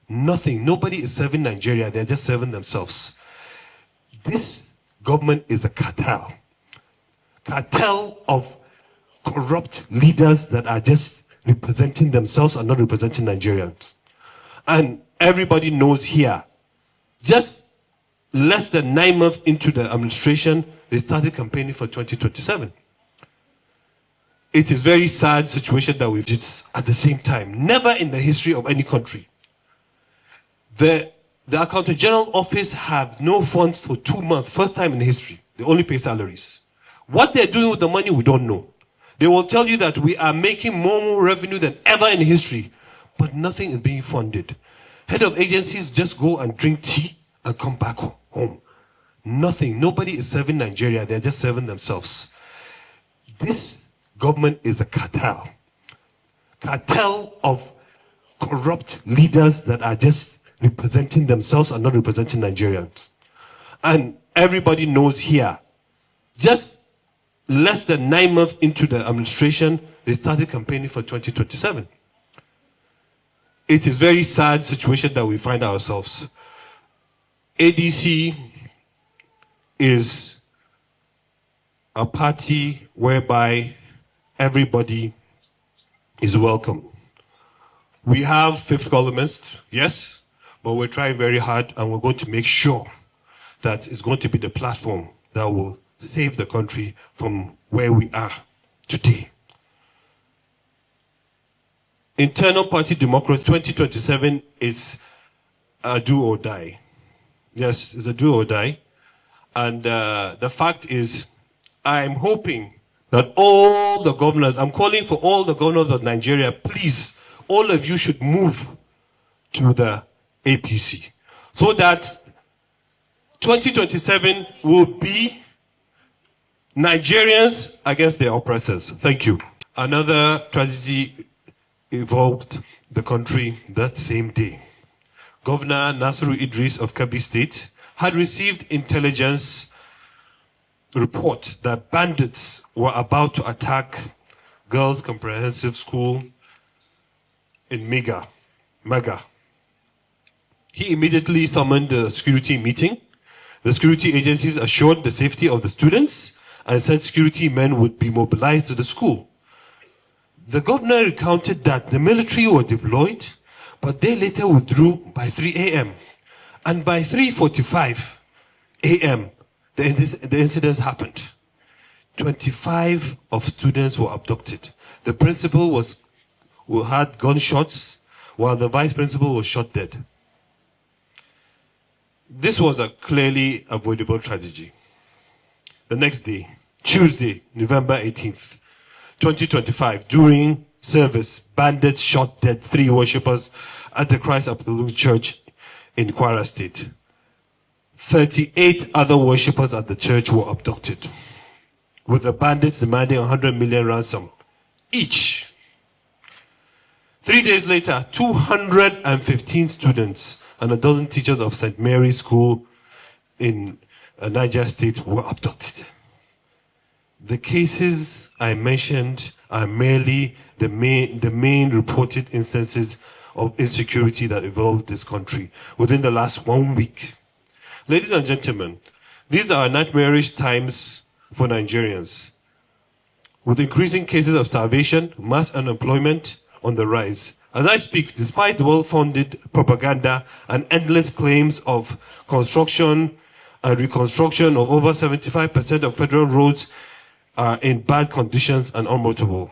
Nothing. Nobody is serving Nigeria. They're just serving themselves. This government is a cartel. Cartel of corrupt leaders that are just representing themselves and not representing Nigerians. And everybody knows here, just less than 9 months into the administration, they started campaigning for 2027. It is a very sad situation that we've just at the same time. Never in the history of any country. The Accountant General Office have no funds for 2 months. First time in history. They only pay salaries. What they're doing with the money, we don't know. They will tell you that we are making more revenue than ever in history, but nothing is being funded. Head of agencies just go and drink tea and come back home. Nothing. Nobody is serving Nigeria. They're just serving themselves. This government is a cartel. Cartel of corrupt leaders that are just representing themselves and not representing Nigerians. And everybody knows here, just less than 9 months into the administration, they started campaigning for 2027. It is a very sad situation that we find ourselves. ADC is a party whereby everybody is welcome. We have fifth columnists, yes, but we're trying very hard and we're going to make sure that it's going to be the platform that will save the country from where we are today. Internal party democracy 2027 is a do or die. Yes, it's a do or die. And the fact is, I'm hoping that all the governors, I'm calling for all the governors of Nigeria, please, all of you should move to the APC so that 2027 will be Nigerians against their oppressors. Thank you. Another tragedy involved the country that same day. Governor Nasiru Idris of Kebbi State had received intelligence report that bandits were about to attack Girls Comprehensive School in Mega. He immediately summoned a security meeting. The security agencies assured the safety of the students and said security men would be mobilized to the school. The governor recounted that the military were deployed, but they later withdrew by 3 a.m. And by 3:45 a.m., the incidents happened. 25 of students were abducted. The principal had gunshots, while the vice principal was shot dead. This was a clearly avoidable tragedy. The next day, Tuesday, November 18th, 2025, during service, bandits shot dead 3 worshippers at the Christ Apostolic Church in Kwara State. 38 other worshippers at the church were abducted, with the bandits demanding 100 million ransom each. 3 days later, 215 students and a dozen teachers of St. Mary's School in Niger State were abducted. The cases I mentioned are merely the main reported instances of insecurity that evolved this country within the last 1 week. Ladies and gentlemen, these are nightmarish times for Nigerians. With increasing cases of starvation, mass unemployment on the rise. As I speak, despite well-funded propaganda and endless claims of construction and reconstruction of over 75% of federal roads are in bad conditions and unmotorable.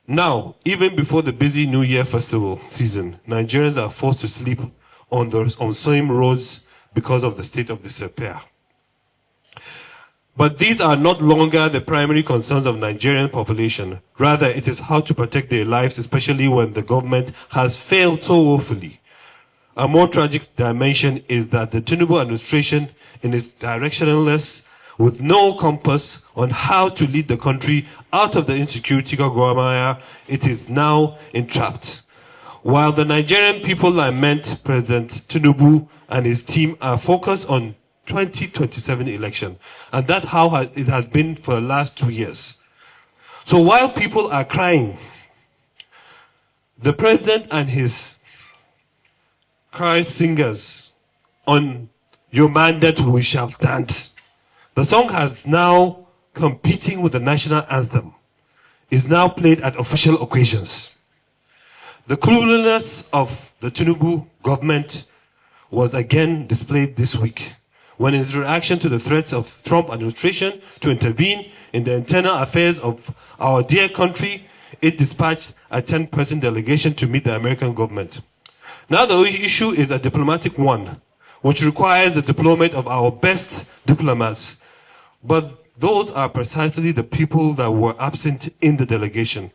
Now, even before the busy New Year festival season, Nigerians are forced to sleep on same roads because of the state of disrepair. But these are not longer the primary concerns of Nigerian population. Rather, it is how to protect their lives, especially when the government has failed so woefully. A more tragic dimension is that the Tinubu administration, in its directionless, with no compass on how to lead the country out of the insecurity quagmire, it is now entrapped. While the Nigerian people lament President Tinubu and his team are focused on 2027 election, and that's how it has been for the last 2 years. So while people are crying, the president and his choir singers on Your Mandate We Shall Stand. The song has now competing with the national anthem, is now played at official occasions. The cluelessness of the Tinubu government was again displayed this week when in its reaction to the threats of Trump administration to intervene in the internal affairs of our dear country, it dispatched a 10-person delegation to meet the American government. Now the issue is a diplomatic one, which requires the deployment of our best diplomats. But those are precisely the people that were absent in the delegation.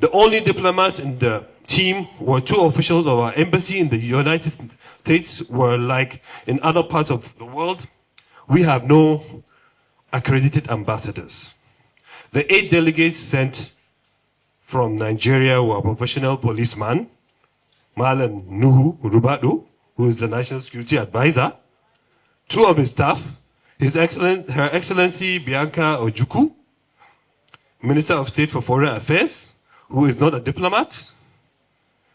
The only diplomats in the team were two officials of our embassy in the United States, where, like in other parts of the world, we have no accredited ambassadors. The 8 delegates sent from Nigeria were a professional policeman, Malan Nuhu Rubadu, who is the National Security Advisor, 2 of his staff, Her Excellency Bianca Ojukwu, Minister of State for Foreign Affairs, who is not a diplomat,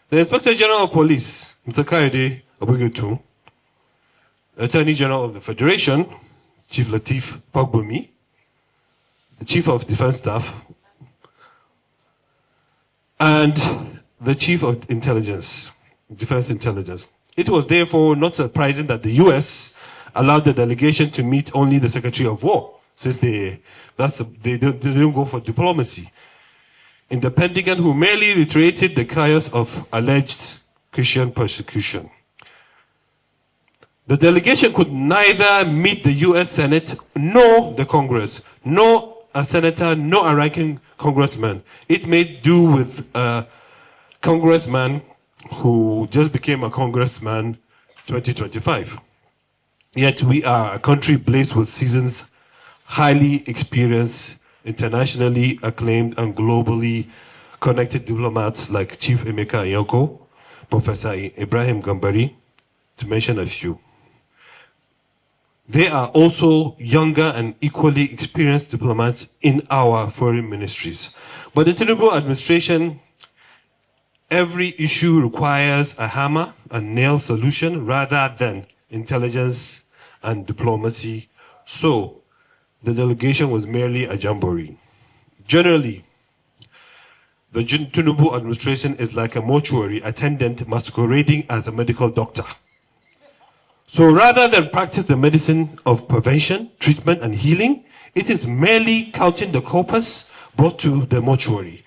the Inspector General of Police, Mr. Kayode Obugutu, Attorney General of the Federation, Chief Lateef Fagbemi, the Chief of Defense Staff, and the Chief of Intelligence, Defense Intelligence. It was therefore not surprising that the US allowed the delegation to meet only the Secretary of War, since they didn't go for diplomacy. In the Pentagon, who merely reiterated the chaos of alleged Christian persecution. The delegation could neither meet the US Senate nor the Congress, nor a senator, nor a ranking congressman. It made do with a congressman who just became a congressman 2025. Yet we are a country blessed with seasoned, highly experienced, internationally acclaimed and globally connected diplomats like Chief Emeka Anyako, Professor Ibrahim Gambari, to mention a few. There are also younger and equally experienced diplomats in our foreign ministries. But the Tinubu administration, every issue requires a hammer and nail solution rather than intelligence and diplomacy. So the delegation was merely a jamboree. Generally, the Tinubu administration is like a mortuary attendant masquerading as a medical doctor. So rather than practice the medicine of prevention, treatment, and healing, it is merely counting the corpus brought to the mortuary.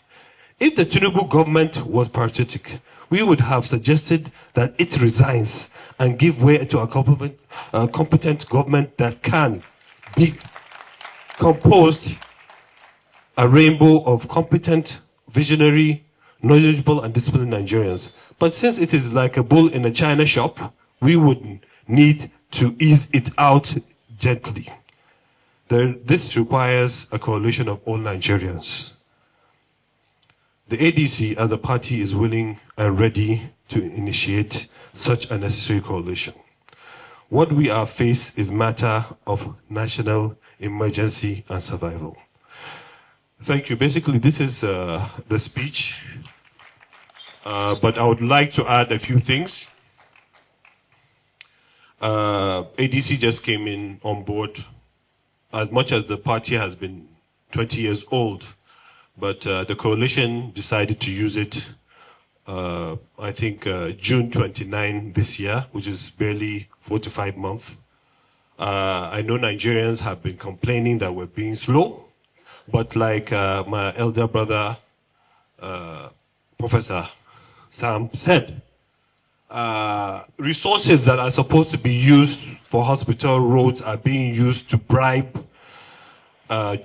If the Tinubu government was patriotic, we would have suggested that it resigns and give way to a competent government that can be composed a rainbow of competent, visionary, knowledgeable, and disciplined Nigerians. But since it is like a bull in a china shop, we would need to ease it out gently. This requires a coalition of all Nigerians. The ADC as a party is willing and ready to initiate such a necessary coalition. What we are faced is matter of national emergency and survival. Thank you. Basically, this is the speech, but I would like to add a few things. ADC just came in on board, as much as the party has been 20 years old, but the coalition decided to use it, I think, June 29 this year, which is barely 4 to 5 months. I know Nigerians have been complaining that we're being slow, but like my elder brother, Professor Sam said, resources that are supposed to be used for hospital roads are being used to bribe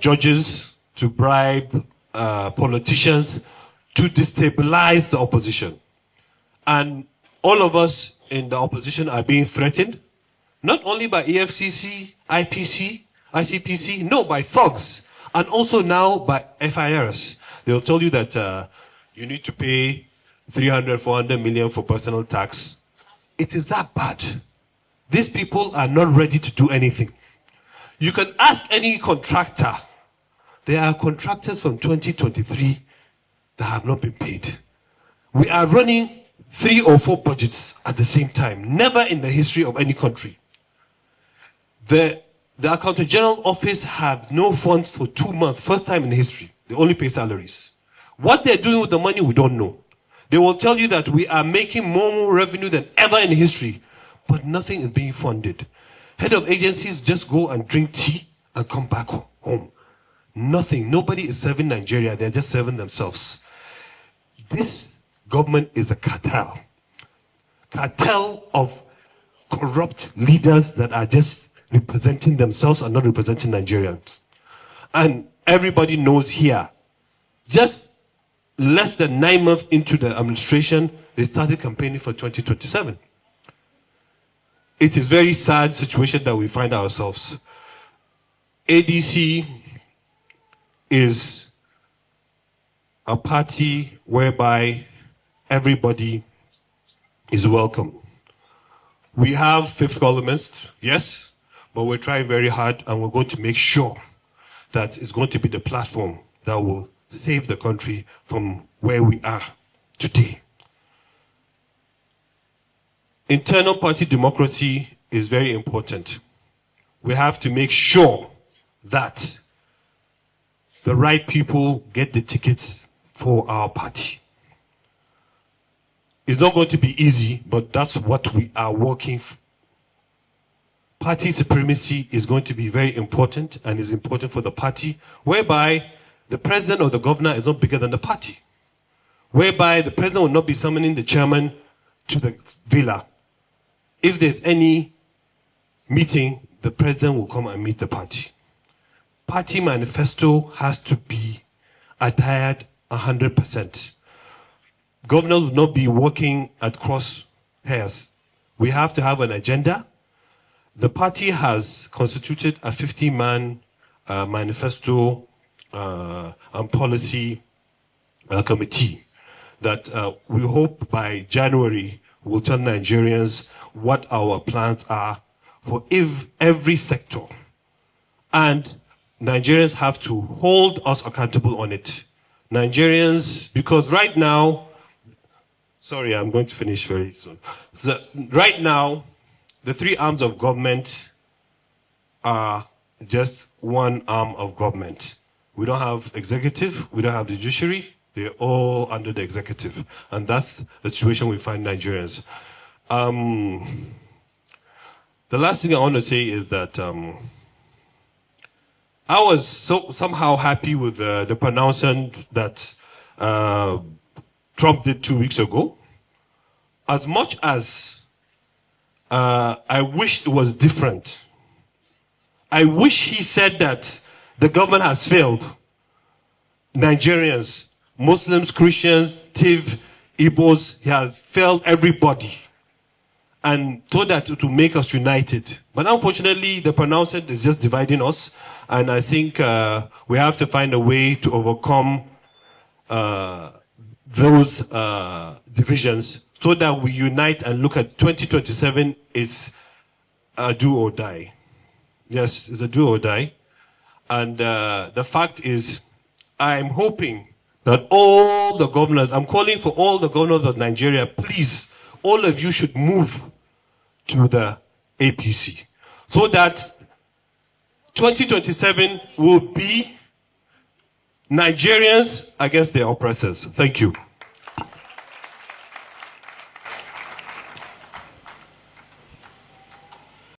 judges, to bribe politicians, to destabilize the opposition. And all of us in the opposition are being threatened, not only by EFCC, IPC, ICPC, no, by thugs, and also now by FIRs. They'll tell you that you need to pay 300, 400 million for personal tax. It is that bad. These people are not ready to do anything. You can ask any contractor. There are contractors from 2023 that have not been paid. We are running 3 or 4 budgets at the same time. Never in the history of any country. The Accountant General Office have no funds for 2 months. First time in history. They only pay salaries. What they're doing with the money, we don't know. They will tell you that we are making more revenue than ever in history, but nothing is being funded. Head of agencies just go and drink tea and come back home. Nothing. Nobody is serving Nigeria. They're just serving themselves. This government is a cartel. Cartel of corrupt leaders that are just representing themselves and not representing Nigerians. And everybody knows here, just less than 9 months into the administration, they started campaigning for 2027. It is a very sad situation that we find ourselves. ADC is a party whereby everybody is welcome. We have fifth columnists, yes, but we're trying very hard and we're going to make sure that it's going to be the platform that will save the country from where we are today. Internal party democracy is very important. We have to make sure that the right people get the tickets for our party. It's not going to be easy, but that's what we are working for. Party supremacy is going to be very important and is important for the party, whereby the president or the governor is not bigger than the party. Whereby the president will not be summoning the chairman to the villa. If there's any meeting, the president will come and meet the party. Party manifesto has to be adhered 100%. Governors will not be working at crosshairs. We have to have an agenda. The party has constituted a 50-man manifesto and policy committee that we hope by January will tell Nigerians what our plans are for every sector. And Nigerians have to hold us accountable on it. Nigerians, because right now, sorry, I'm going to finish very soon. Right now, the 3 arms of government are just one arm of government. We don't have executive, we don't have the judiciary, they're all under the executive. And that's the situation we find Nigerians. The last thing I want to say is that I was somehow happy with the pronouncement that Trump did 2 weeks ago. As much as I wish it was different. I wish he said that the government has failed Nigerians, Muslims, Christians, Tiv, Igbos. He has failed everybody. And told that to make us united. But unfortunately, the pronouncement is just dividing us. And I think we have to find a way to overcome those divisions so that we unite and look at 2027. It's a do or die. Yes, it's a do or die. And the fact is, I'm hoping that all the governors, I'm calling for all the governors of Nigeria, please, all of you should move to the APC so that 2027 will be Nigerians against their oppressors. Thank you.